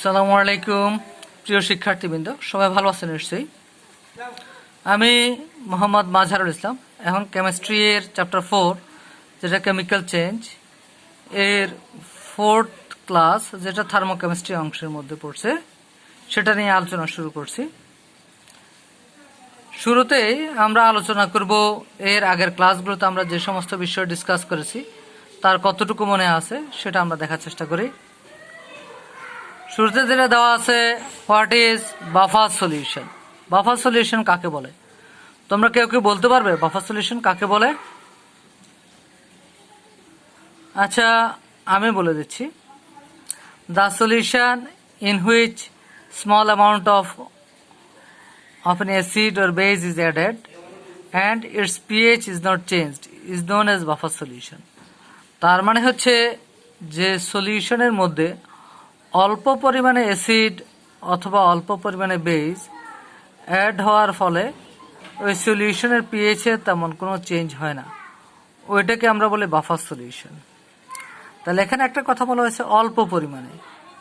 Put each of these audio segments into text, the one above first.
আসসালামু আলাইকুম প্রিয় শিক্ষার্থীবৃন্দ, সবাই ভালো আছেন নিশ্চয়ই। আমি মোহাম্মদ মাজহারুল ইসলাম। এখন কেমিস্ট্রি এর চ্যাপ্টার 4 যেটা কেমিক্যাল চেঞ্জ এর 4th ক্লাস, যেটা থার্মোকেমিস্ট্রি অংশের মধ্যে পড়ছে, সেটা নিয়ে আলোচনা শুরু করছি। শুরুতেই আমরা আলোচনা করব এর আগের ক্লাসগুলোতে আমরা যে সমস্ত বিষয় ডিসকাস করেছি তার কতটুকু মনে আছে সেটা আমরা দেখার চেষ্টা করি। শুরুতে যেটা দেওয়া আছে, what is buffer solution. Buffer solution কাকে বলে? তোমরা কেউ কেউ বলতে পারবে বাফার সলিউশন কাকে বলে? আচ্ছা, আমি বলে দিচ্ছি। The solution in which small amount of an acid or base is added and its pH is not changed is known as buffer solution. তার মানে হচ্ছে যে সলিউশনের মধ্যে অল্প পরিমাণে অ্যাসিড অথবা অল্প পরিমাণে বেস অ্যাড হওয়ার ফলে ওই সলিউশনের পিএইচে তেমন কোনো চেঞ্জ হয় না, ওইটাকে আমরা বলি বাফার সলিউশন। তাহলে এখানে একটা কথা বলা হয়েছে অল্প পরিমাণে,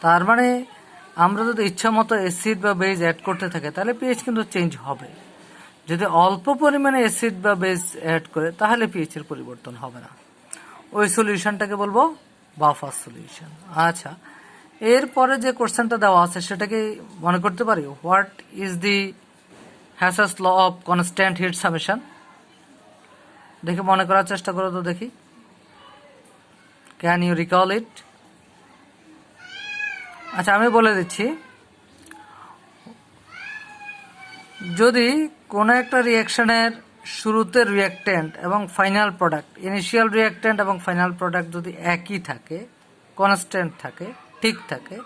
তার মানে আমরা যদি ইচ্ছা মতো অ্যাসিড বা বেস অ্যাড করতে থাকি তাহলে পিএইচ কিন্তু চেঞ্জ হবে। যদি অল্প পরিমাণে অ্যাসিড বা বেস অ্যাড করে তাহলে পিএইচ এর পরিবর্তন হবে না, ওই সলিউশনটাকে বলবো বাফার সলিউশন। আচ্ছা, এরপরে যে কোশ্চেনটা দেওয়া আছে সেটাকে মনে করতে পারি, what is the Hess's law of constant heat summation. দেখে মনে করার চেষ্টা করো তো দেখি, ক্যান ইউ রিকল ইট? আচ্ছা, আমি বলে দিচ্ছি। যদি কোনো একটা রিয়াকশনের শুরুতে রিয়াক্ট্যান্ট এবং ফাইনাল প্রোডাক্ট, ইনিশিয়াল রিয়াক্ট্যান্ট এবং ফাইনাল প্রোডাক্ট যদি একই থাকে, কনস্ট্যান্ট থাকে, ঠিক থাকে,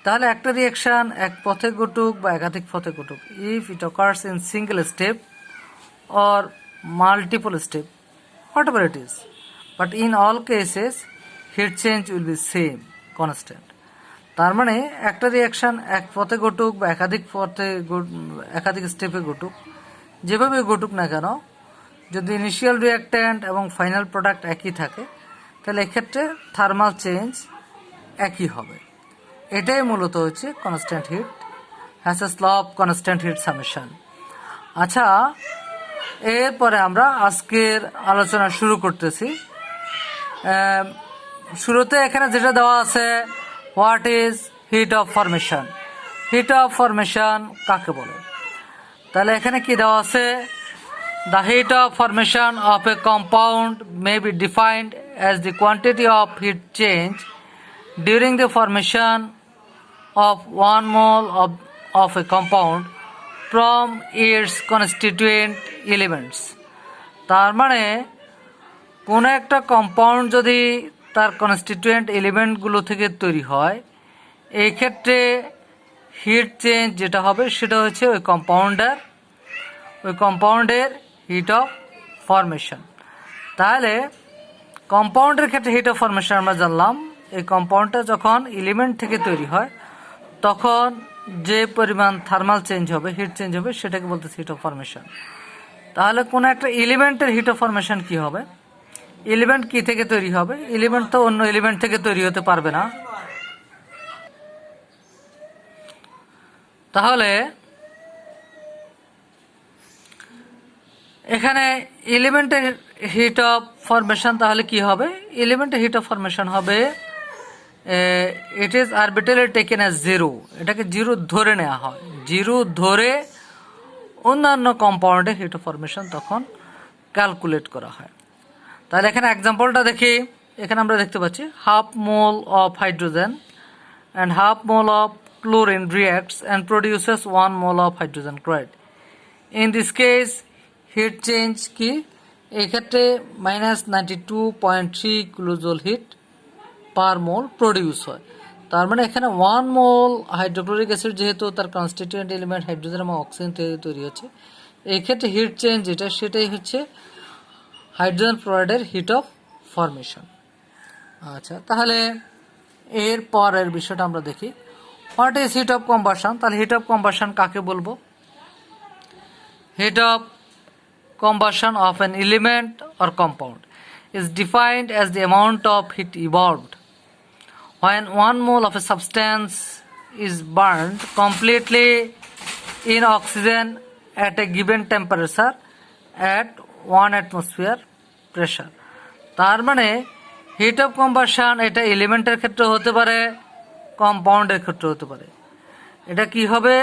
তাহলে একটা রিয়াকশন এক পথে ঘটুক বা একাধিক পথে ঘটুক, if it occurs in single step or multiple step, whatever it is, but in all cases heat change will be same, constant. তার মানে একটা রিয়াকশন এক পথে ঘটুক বা একাধিক স্টেপে ঘটুক, যেভাবে ঘটুক না কেন, যদি ইনিশিয়াল রিয়াক্ট্যান্ট এবং ফাইনাল প্রোডাক্ট একই থাকে তাহলে এক্ষেত্রে থার্মাল চেঞ্জ একই হবে। এটাই মূলত হচ্ছে constant heat, Hess's law of constant heat summation. আচ্ছা, এরপরে আমরা আজকের আলোচনা শুরু করতেছি। শুরুতে এখানে যেটা দেওয়া আছে, what is hit of formation. Hit of formation কাকে বলে? তাহলে এখানে কি দেওয়া আছে, the hit of formation of A compound may be defined as the quantity of heat change during the formation of 1 mole of a compound from its constituent elements. তার মানে কোনো একটা কম্পাউন্ড যদি তার কনস্টিটিউয়েন্ট এলিমেন্টগুলো থেকে তৈরি হয়, এই ক্ষেত্রে হিট চেঞ্জ যেটা হবে সেটা হচ্ছে ওই কম্পাউন্ডের হিট অফ ফরমেশন। তাহলে কম্পাউন্ডের ক্ষেত্রে হিট অফ ফরমেশন আমরা জানলাম, এই কম্পাউন্ডটা যখন এলিমেন্ট থেকে তৈরি হয় তখন যে পরিমাণ থার্মাল চেঞ্জ হবে, হিট চেঞ্জ হবে, সেটাকে বলতেছে হিট অফ ফরমেশন। তাহলে কোনো একটা এলিমেন্টের হিট অফ ফরমেশন কি হবে? এলিমেন্ট কি থেকে তৈরি হবে? এলিমেন্ট তো অন্য এলিমেন্ট থেকে তৈরি হতে পারবে না। তাহলে এখানে এলিমেন্টের হিট অফ ফরমেশন তাহলে কি হবে? এলিমেন্টের হিট অফ ফরমেশন হবে, it is arbitrarily taken as zero. এটাকে জিরো ধরে নেওয়া হয়, জিরো ধরে অন্যান্য কম্পাউন্ডের হিট অফ ফরমেশন তখন ক্যালকুলেট করা হয়। তাহলে এখানে এক্সাম্পলটা দেখি। এখানে আমরা দেখতে পাচ্ছি half mole of hydrogen and half mole of chlorine reacts and produces 1 mole of hydrogen chloride. In this case heat change কি? এই ক্ষেত্রে -92.3 kilojoule heat per mole produce হয়। তার মানে এখানে 1 মোল হাইড্রোক্লোরিক অ্যাসিড যেহেতু তার কনস্টিটিউয়েন্ট এলিমেন্ট হাইড্রোজেন এবং অক্সিজেন থেকে তৈরি হচ্ছে, এই ক্ষেত্রে হিট চেঞ্জ যেটা সেটাই হচ্ছে হাইড্রোজেন ফ্লোরাইডের হিট অফ ফরমেশন। আচ্ছা, তাহলে এর পরের বিষয়টা আমরা দেখি, what is heat of combustion. তাহলে হিট অফ কম্বাশন কাকে বলবো? Heat of combustion of an element or compound is defined as the amount of heat evolved when 1 mole of a substance is burned completely in oxygen at a given temperature at 1 atmosphere pressure. তার মানে hit of combustion এটা এলিমেন্টের ক্ষেত্রে হতে পারে, কম্পাউন্ডের ক্ষেত্রে হতে পারে। এটা কি হবে,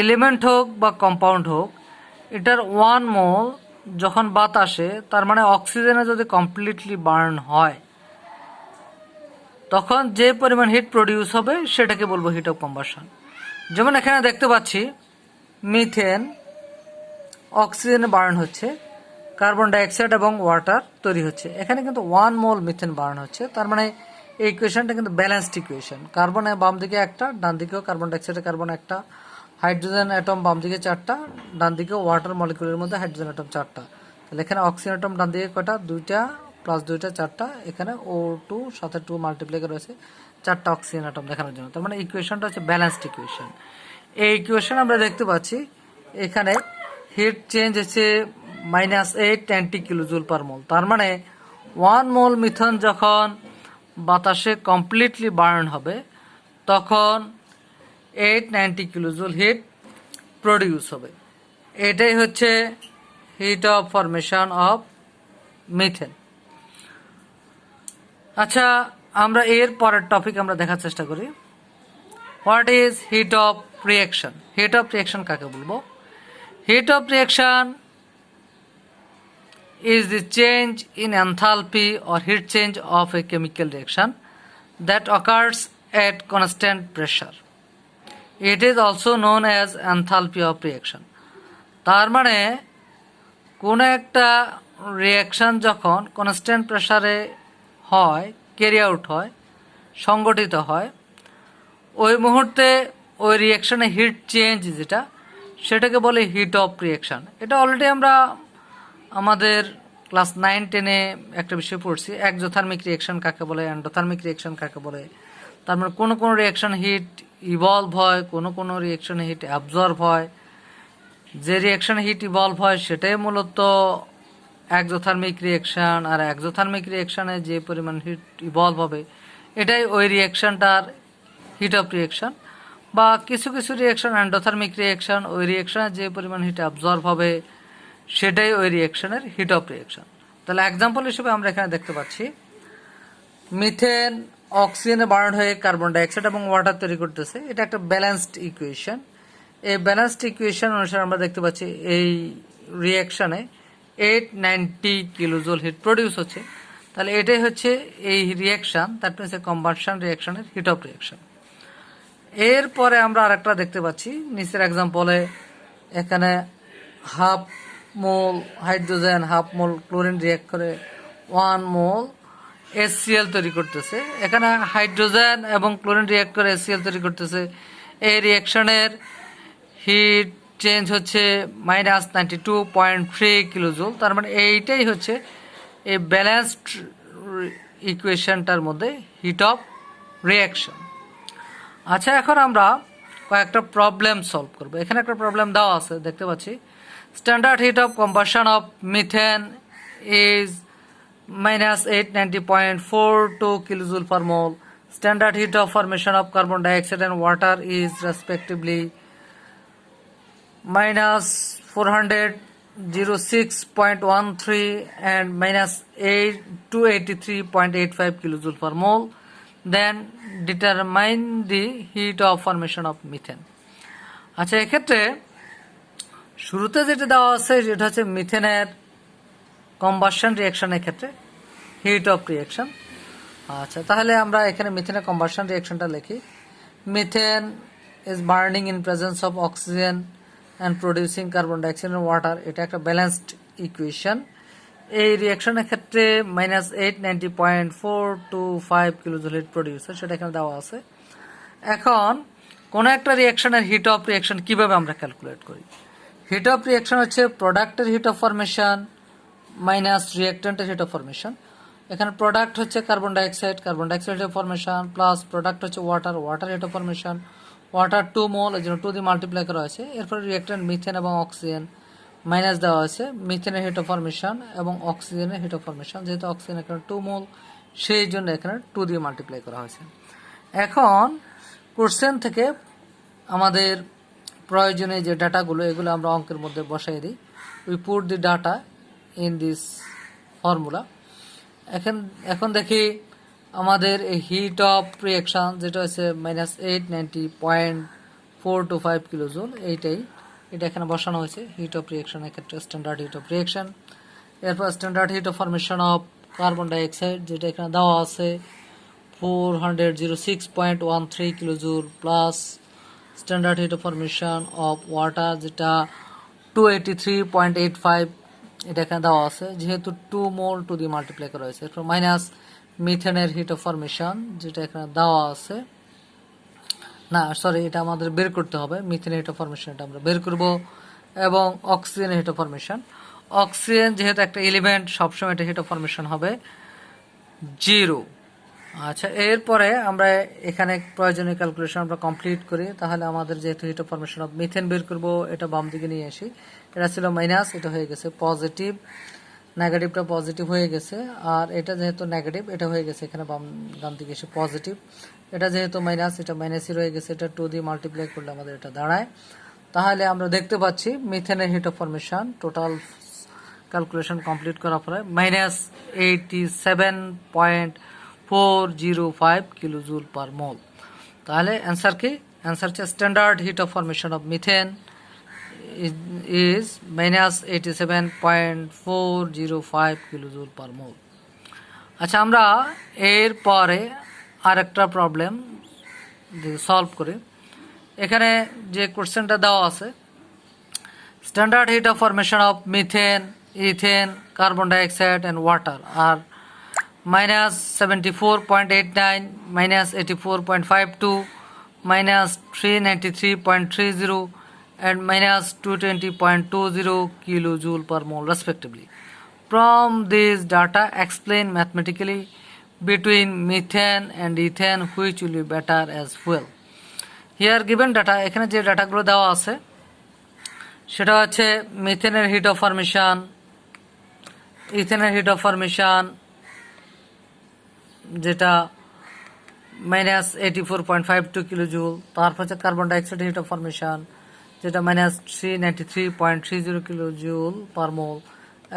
এলিমেন্ট হোক বা কম্পাউন্ড হোক, এটার 1 মোল যখন বাতাসে, তার মানে অক্সিজেনে যদি কমপ্লিটলি বার্ন হয়, তখন যে পরিমাণ হিট প্রডিউস হবে সেটাকে বলবো হিট অফ কম্বাসন। যেমন এখানে দেখতে পাচ্ছি মিথেন অক্সিজেনে বার্ন হচ্ছে, কার্বন ডাইঅক্সাইড এবং ওয়াটার তৈরি হচ্ছে। এখানে কিন্তু 1 মোল মিথেন বার্ন হচ্ছে, তার মানে এই ইকুয়েশনটা কিন্তু ব্যালেন্সড ইকুয়েশন। কার্বনে বাম দিকে একটা, ডান দিকেও কার্বন ডাইঅক্সাইডে কার্বন একটা, হাইড্রোজেন অ্যাটম বাম দিকে 4টা, ডান দিকে ওয়াটার মলিকুলের মধ্যে হাইড্রোজেন অ্যাটম 4টা। তাহলে এখানে অক্সিজেন অ্যাটম ডান দিকে কয়টা, 2টা প্লাস 2টা 4টা, এখানে O2 সাথে 2 মাল্টিপ্লাই করে রয়েছে 4টা অক্সিজেন অ্যাটম দেখানোর জন্য। তার মানে ইকুয়েশনটা হচ্ছে ব্যালেন্সড ইকুয়েশন। এই ইকুয়েশন আমরা দেখতে পাচ্ছি এখানে হিট চেঞ্জ হচ্ছে -890 কিলোজুল পার মোল। তার মানে 1 মোল মিথেন যখন বাতাসে কমপ্লিটলি বার্ন হবে তখন 890 কিলোজুল হিট প্রডিউস হবে। এটাই হচ্ছে heat of formation of methane. আচ্ছা, আমরা এর পরের টপিক আমরা দেখার চেষ্টা করি। What is hit of reaction? Hit of reaction কাকে বলবো? Hit of reaction is the change in enthalpy or heat change of a chemical reaction that occurs at constant pressure. It is also known as enthalpy of reaction. তার মানে কোন একটা reaction যখন constant প্রেসারে হয়, carry out হয়, সংগঠিত হয়, ওই মুহূর্তে ওই রিঅ্যাকশনে হিট চেঞ্জ যেটা, সেটাকে বলে হিট অফ রিঅ্যাকশন। এটা অলরেডি আমরা আমাদের ক্লাস 9-10-এ একটা বিষয় পড়ছি, এক্সোথার্মিক রিঅ্যাকশন কাকে বলে, এন্ডোথার্মিক রিঅ্যাকশন কাকে বলে। তার মানে কোনো কোনো রিঅ্যাকশন হিট ইভলভ হয়, কোনো কোনো রিঅ্যাকশনে হিট অ্যাবজর্ব হয়। যে রিঅ্যাকশনে হিট ইভলভ হয় সেটাই মূলত এক্সোথার্মিক রিঅ্যাকশন, আর এক্সোথার্মিক রিঅ্যাকশনে যে পরিমাণ হিট ইভলভ হবে এটাই ওই রিঅ্যাকশনটার হিট অফ রিঅ্যাকশন। বা কিছু কিছু রিঅ্যাকশন এন্ডোথার্মিক রিঅ্যাকশন, ওই রিঅ্যাকশনে যে পরিমাণ হিট অ্যাবজর্ব হবে সেটাই ওই রিঅ্যাকশনের হিট অফ রিঅ্যাকশন। তাহলে এক্সাম্পল হিসেবে আমরা এখানে দেখতে পাচ্ছি মিথেন অক্সিজেনে বার্ন হয়ে কার্বন ডাইঅক্সাইড এবং ওয়াটার তৈরি করতেছে। এটা একটা ব্যালেন্সড ইকুয়েশন। এই ব্যালেন্সড ইকুয়েশন অনুসারে আমরা দেখতে পাচ্ছি এই রিঅ্যাকশনে 890 কিলোজুল হিট প্রডিউস হচ্ছে। তাহলে এটাই হচ্ছে এই রিঅ্যাকশন, দ্যাট মিনস কম্বাসন রিঅ্যাকশনের হিট অফ রিঅ্যাকশন। এরপরে আমরা আরেকটা দেখতে পাচ্ছি নিচের এক্সাম্পলে, এখানে half mole hydrogen half mole chlorine react করে 1 মোল HCl তৈরি করতেছে। এখানে হাইড্রোজেন এবং ক্লোরিন রিঅ্যাক্ট করে HCl তৈরি করতেছে। এই রিঅ্যাকশনের হিট চেঞ্জ হচ্ছে -92.3 কিলোজুল। তার মানে এইটাই হচ্ছে এই ব্যালেন্সড ইকুয়েশনটার মধ্যে হিট অফ রিঅ্যাকশন। আচ্ছা, এখন আমরা কয়েকটা প্রবলেম সলভ করব। এখানে একটা প্রবলেম দেওয়া আছে, দেখতে পাচ্ছি standard heat of combustion of methane is -890.42 kilojoule per mole. Standard heat of formation of carbon dioxide and water is respectively -406.13 and -283.85 kilojoule per mole. Then determine the heat of formation of methane. আচ্ছা, এক্ষেত্রে শুরুতে যেটা দেওয়া আছে সেটা হচ্ছে মিথেনের combustion রিঅ্যাকশনের ক্ষেত্রে hit of reaction. আচ্ছা, তাহলে আমরা এখানে মিথেনের কম্বাসন রিঅ্যাকশনটা লিখি। Methane is burning in presence of oxygen and producing carbon dioxide and water. এটা একটা ব্যালেন্সড ইকুয়েশন। এই রিঅ্যাকশনের ক্ষেত্রে -890.425 কিলোজুল হিট প্রডিউস হয়, সেটা এখানে দেওয়া আছে। এখন কোন একটা রিঅ্যাকশনের হিট অফ রিঅ্যাকশন কিভাবে আমরা ক্যালকুলেট করি? হিট অফ রিঅ্যাকশন হচ্ছে প্রোডাক্টের হিট অফ ফরমেশন মাইনাস রিঅ্যাক্টেন্টের হিট অফ ফরমেশন। এখানে প্রোডাক্ট হচ্ছে carbon dioxide heat of formation, plus product হচ্ছে water heat of formation. Water 2 mole, এই জন্য 2 দিয়ে মাল্টিপ্লাই করা হয়েছে। এরপরে রিঅ্যাক্টেন্ট মিথেন এবং অক্সিজেন মাইনাস দেওয়া হয়েছে মিথেনের হিট অফ ফরমেশন এবং অক্সিজেনের হিট অফ ফরমেশন। যেহেতু অক্সিজেন এখানে 2 মোল, সেই জন্য এখানে 2 দিয়ে মাল্টিপ্লাই করা হয়েছে। এখন কোশ্চেন থেকে আমাদের প্রয়োজনীয় যে ডাটাগুলো এগুলো আমরা অঙ্কের মধ্যে বসাই দিই। We put the data in this formula. এখন দেখি আমাদের এই হিট অফ রিঅ্যাকশন যেটা হচ্ছে -890.425 কিলোজুল, এটা এখানে বসানো হয়েছে হিট অফ রিঅ্যাকশনের ক্ষেত্রে স্ট্যান্ডার্ড হিট অফ রিঅ্যাকশন। এরপর standard heat of formation of carbon dioxide যেটা এখানে দেওয়া আছে 406.13 kilojoule plus standard heat of formation of water যেটা 283.85, এটা এখানে দেওয়া আছে যেহেতু 2 মোল টু দিয়ে মাল্টিপ্লাই করা হয়েছে। এরপর মাইনাস মিথেনের হিট অফ ফরমেশন যেটা এখানে দেওয়া আছে, না সরি এটা আমাদের বের করতে হবে, মিথেনের হিট অফ ফরমেশন এটা আমরা বের করব, এবং অক্সিজেনের হিট অফ ফরমেশন। অক্সিজেন যেহেতু একটা এলিমেন্ট সবসময় এটা হিট অফ ফরমেশন হবে 0। আচ্ছা, এরপরে আমরা এখানে প্রয়োজনীয় ক্যালকুলেশন আমরা কমপ্লিট করি। তাহলে আমাদের যেহেতু hit of formation of methane বের করব, এটা বাম দিকে নিয়ে আসি। এটা ছিল মাইনাস, এটা হয়ে গেছে পজিটিভ, নেগেটিভটা পজিটিভ হয়ে গেছে, আর এটা যেহেতু নেগেটিভ এটা হয়ে গেছে এখানে ডান দিকে এসে পজিটিভ। এটা যেহেতু মাইনাস এটা মাইনাসই রয়ে গেছে, এটা 2 দিয়ে মাল্টিপ্লাই করলে আমাদের এটা দাঁড়ায়। তাহলে আমরা দেখতে পাচ্ছি মিথেনের heat of formation total calculation complete করার পরে -87.405 কিলোজুল পার মোল। তাহলে অ্যান্সার কি? অ্যান্সার হচ্ছে standard heat of formation of methane is -87.405 kilojoule per mole. আচ্ছা, আমরা এরপরে আরেকটা প্রবলেম সলভ করি। এখানে যে কোশ্চেনটা দেওয়া আছে standard heat of formation of methane, ethane, carbon dioxide and water আর -74.89, -84.52, -393.30 and -220.20 kilojoule per mole respectively. From these data, explain mathematically between methane and ethane which will be better as fuel. Here given data, এখানে যে ডাটাগুলো দেওয়া আছে সেটা হচ্ছে মিথেনের heat of formation, ইথেনের hit of formation যেটা -84.52 কিলোজুল, তারপর হচ্ছে carbon dioxide heat of formation যেটা -393.30 কিলোজুল পার মোল,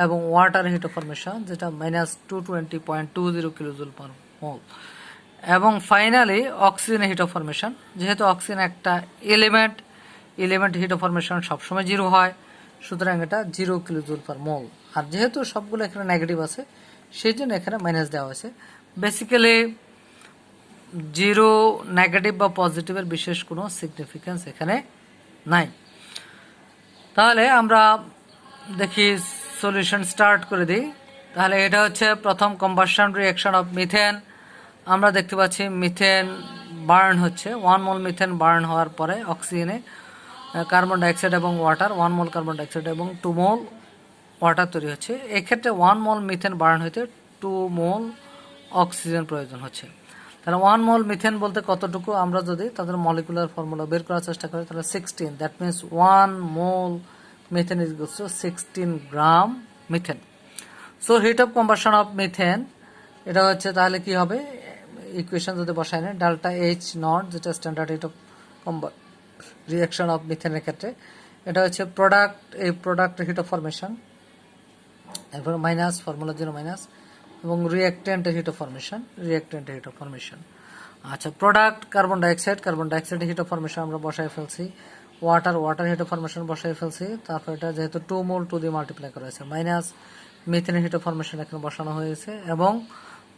এবং ওয়াটার হিট অফ ফরমেশন যেটা -220.20 কিলোজুল পার মোল, এবং finally oxygen hit of formation যেহেতু অক্সিজেন একটা এলিমেন্ট হিট অফ ফরমেশন সবসময় 0 হয়, সুতরাং এটা 0 কিলোজুল পার মোল। আর যেহেতু সবগুলো এখানে নেগেটিভ আছে সেই জন্য এখানে মাইনাস দেওয়া হয়েছে। বেসিক্যালি 0 নেগেটিভ বা পজিটিভের বিশেষ কোনো সিগনিফিকেন্স এখানে নাই। তাহলে আমরা দেখি সলিউশন স্টার্ট করে দিই। তাহলে এটা হচ্ছে প্রথম কম্বাসন রিঅ্যাকশন অফ মিথেন। আমরা দেখতে পাচ্ছি মিথেন বার্ন হচ্ছে, 1 মোল মিথেন বার্ন হওয়ার পরে অক্সিজেনে কার্বন ডাইঅক্সাইড এবং ওয়াটার 1 মোল কার্বন ডাইঅক্সাইড এবং 2 মোল ওয়াটার তৈরি হচ্ছে। এক্ষেত্রে 1 মোল মিথেন বার্ন হইতে 2 মোল অক্সিজেন প্রয়োজন হচ্ছে। তাহলে 1 মোল মিথেন বলতে কতটুকু, আমরা যদি তাদের মলিকুলার ফর্মুলা বের করার চেষ্টা করি তাহলে 16, that means 1 mole methane is equals to 16 gram methane. So heat of combustion of methane এটা হচ্ছে, তাহলে কি হবে ইকুয়েশন যদি বসাই নেই ডেল্টা এইচ নট যেটা standard heat of reaction of মিথেনের ক্ষেত্রে এটা হচ্ছে প্রোডাক্ট, এই প্রোডাক্ট হিট অফ ফরমেশন, এরপর মাইনাস ফর্মুলার জন্য মাইনাস, এবং রিঅ্যাক্টেন্টের হিট অফ ফরমেশন। আচ্ছা, product carbon dioxide heat of formation আমরা বসাই ফেলছি, ওয়াটার হিট অফ ফরমেশন বসাই ফেলছি, তারপর এটা যেহেতু 2 মোল 2 দিয়ে মাল্টিপ্লাই করা হয়েছে, মাইনাস মিথেনের হিট অফ ফরমেশন এখানে বসানো হয়েছে, এবং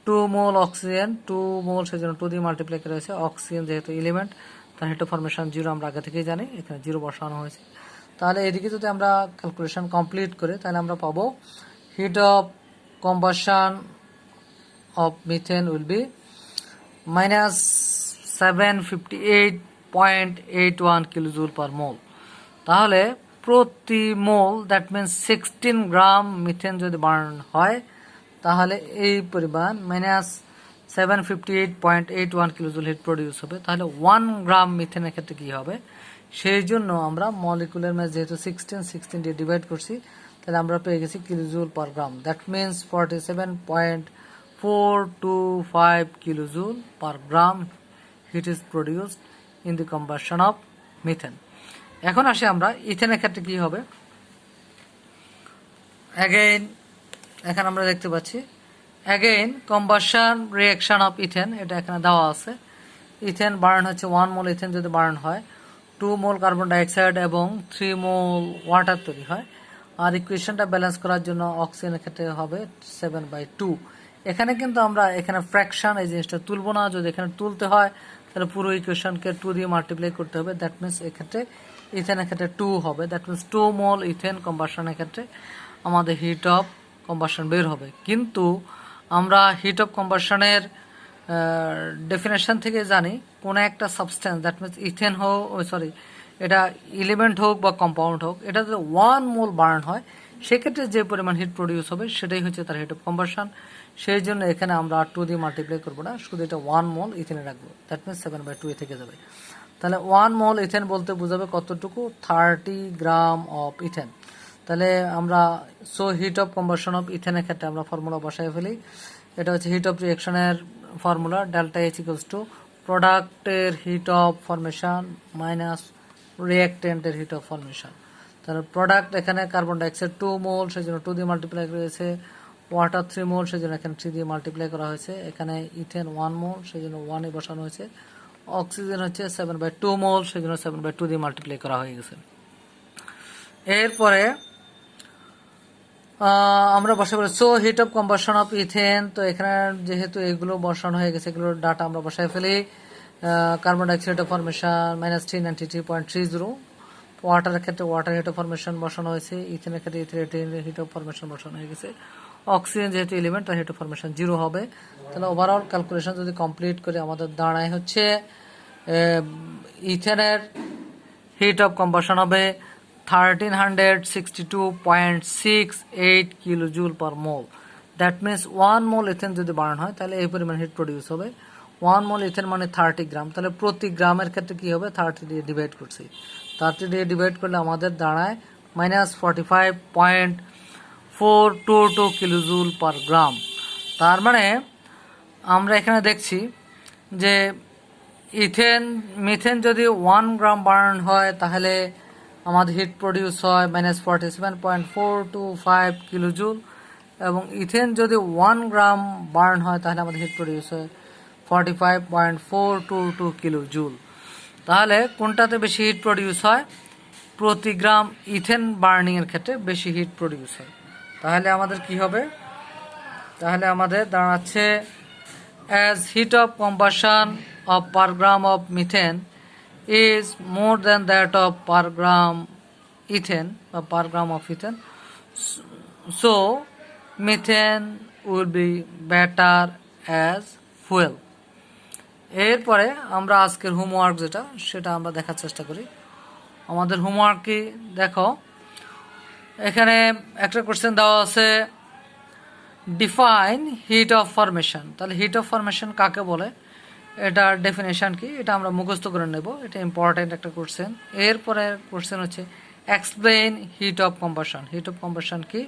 2 মোল অক্সিজেন, 2 মোল সেজন্য 2 দিয়ে মাল্টিপ্লাই করা হয়েছে। অক্সিজেন যেহেতু এলিমেন্ট তার হিট অফ ফরমেশন 0 আমরা আগে থেকেই জানি, এখানে 0 বসানো হয়েছে। তাহলে এদিকে যদি আমরা ক্যালকুলেশন কমপ্লিট করি তাহলে আমরা পাবো hit of combustion of methane will be -758.81 kilojoule per mole। তাহলে প্রতি মোল দ্যাট মিনস 16 গ্রাম মিথেন যদি বার্ন হয় তাহলে এই পরিমাণ -758.81 কিলোজুল হিট প্রডিউস হবে। তাহলে 1 গ্রাম মিথেনের ক্ষেত্রে কি হবে, সেই জন্য আমরা মলিকুলার মাস যেহেতু 16 দিয়ে ডিভাইড করছি তাহলে আমরা পেয়ে গেছি kilojoule per gram, that means 47.425 kilojoule per gram heat is produced in the combustion of methane. এখন আসি আমরা ইথেনের ক্ষেত্রে কি হবে। অ্যাগেইন এখানে আমরা দেখতে পাচ্ছি again combustion reaction of ethane, এটা এখানে দেওয়া আছে। ইথেন বার্ন হচ্ছে 1 মোল ইথেন যদি বার্ন হয় 2 মোল কার্বন ডাইঅক্সাইড এবং 3 মোল ওয়াটার তৈরি হয়। আর ইকুয়েশনটা ব্যালেন্স করার জন্য অক্সিজেনের ক্ষেত্রে হবে 7/2। এখানে কিন্তু আমরা এখানে ফ্র্যাকশন এই জিনিসটা তুলবো না, যদি এখানে তুলতে হয় তাহলে পুরো ইকুয়েশনকে 2 দিয়ে মাল্টিপ্লাই করতে হবে। দ্যাট মিনস এক্ষেত্রে ইথেনের ক্ষেত্রে 2 হবে। দ্যাট মিনস 2 মোল ইথেন কম্বাসনের ক্ষেত্রে আমাদের হিট অফ কম্বাসন বের হবে। কিন্তু আমরা হিট অফ কম্বাসনের ডেফিনেশন থেকে জানি কোন একটা সাবস্টেন্স, দ্যাট মিনস ইথেন হোক, সরি এটা এলিমেন্ট হোক বা কম্পাউন্ড হোক, এটা যদি 1 মোল বার্ন হয় সেক্ষেত্রে যে পরিমাণ হিট প্রডিউস হবে সেটাই হচ্ছে তার হিট অফ কম্বাসন। সেই জন্য এখানে আমরা 2 দিয়ে মাল্টিপ্লাই করবো না, শুধু এটা 1 মোল ইথেনে রাখবো। দ্যাট মিনস 7/2 থেকে যাবে। তাহলে 1 মোল ইথেন বলতে বোঝাবে কতটুকু, 30 গ্রাম অফ ইথেন। তাহলে আমরা হিট অফ কম্বাসন অফ ইথেনের ক্ষেত্রে আমরা ফর্মুলা বসাই ফেলি। এটা হচ্ছে হিট অফ রিঅ্যাকশনের formula, delta H equals to প্রোডাক্টের হিট অফ ফরমেশন মাইনাস রিঅ্যাকটেন্টের হিট অফ ফরমেশন। তাহলে প্রোডাক্ট এখানে কার্বন ডাইঅক্সাইড 2 মোল, সেই জন্য 2 দিয়ে মাল্টিপ্লাই করেছে। ওয়াটার 3 মোল, সেই জন্য এখানে 3 দিয়ে মাল্টিপ্লাই করা হয়েছে। এখানে ইথেন 1 মোল, সেই জন্য 1 এ বসানো হয়েছে। অক্সিজেন হচ্ছে 7/2 মোল, সেই জন্য 7/2 দিয়ে মাল্টিপ্লাই করা হয়ে গেছে। এরপরে আমরা বসাবো heat of combustion of ethane. তো এখানে যেহেতু এগুলো বসানো হয়ে গেছে, এগুলোর ডাটা আমরা বসাই ফেলি। Carbon dioxide formation -393.30। ওয়াটারের ক্ষেত্রে ওয়াটার হিট অফ ফরমেশন বসানো হয়েছে। ইথেনের ক্ষেত্রে ইথেনের হিট অফ ফরমেশন বসানো হয়ে গেছে। অক্সিজেন যেহেতু এলিমেন্ট, তার হিট অফ ফরমেশন 0 হবে। তাহলে ওভারঅল ক্যালকুলেশন যদি কমপ্লিট করে আমাদের দাঁড়ায় হচ্ছে ইথেনের হিট অফ কম্বাসন হবে 1362.68 kilojoule per mole. That means 1 mole ethane যদি বার্ন হয় তাহলে এই পরিমাণ হিট প্রডিউস হবে। 1 মোল ইথেন মানে 30 গ্রাম। তাহলে প্রতি গ্রামের ক্ষেত্রে কি হবে, 30 দিয়ে ডিভাইড করছি। 30 দিয়ে ডিভাইড করলে আমাদের দাঁড়ায় -45.422 কিলোজুল পার গ্রাম। তার মানে আমরা এখানে দেখছি যে মিথেন যদি 1 গ্রাম বার্ন হয় তাহলে আমাদের হিট প্রডিউস হয় -47.425 কিলোজুল, এবং ইথেন যদি 1 গ্রাম বার্ন হয় তাহলে আমাদের হিট প্রডিউস হয় 45.422 কিলোজুল। তাহলে কোনটাতে বেশি হিট প্রডিউস হয়, প্রতি গ্রাম ইথেন বার্নিং এর ক্ষেত্রে বেশি হিট প্রডিউস হয়। তাহলে আমাদের কি হবে, তাহলে আমাদের দাঁড়াচ্ছে as heat of combustion of per gram of methane is more than that of per gram ethane or per gram of ethane, so methane will be better as fuel. এরপরে আমরা আজকের হোমওয়ার্ক যেটা সেটা আমরা দেখার চেষ্টা করি। আমাদের হোমওয়ার্ক কি দেখো, এখানে একটা কোশ্চেন দেওয়া আছে ডিফাইন হিট অফ ফরমেশন। তাহলে হিট অফ ফরমেশন কাকে বলে, এটার ডেফিনেশন কি, এটা আমরা মুখস্থ করে নেব, এটা ইম্পর্টেন্ট একটা কোশ্চেন। এরপরে কোশ্চেন হচ্ছে explain hit of combustion. Hit of combustion কি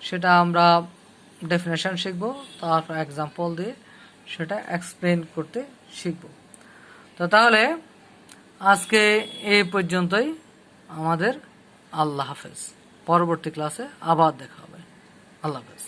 সেটা আমরা ডেফিনেশন শিখবো, তারপর এক্সাম্পল দিয়ে সেটা এক্সপ্লেইন করতে শিখব। তো তাহলে আজকে এই পর্যন্তই আমাদের। আল্লাহ হাফেজ। পরবর্তী ক্লাসে আবার দেখা হবে। আল্লাহ হাফেজ।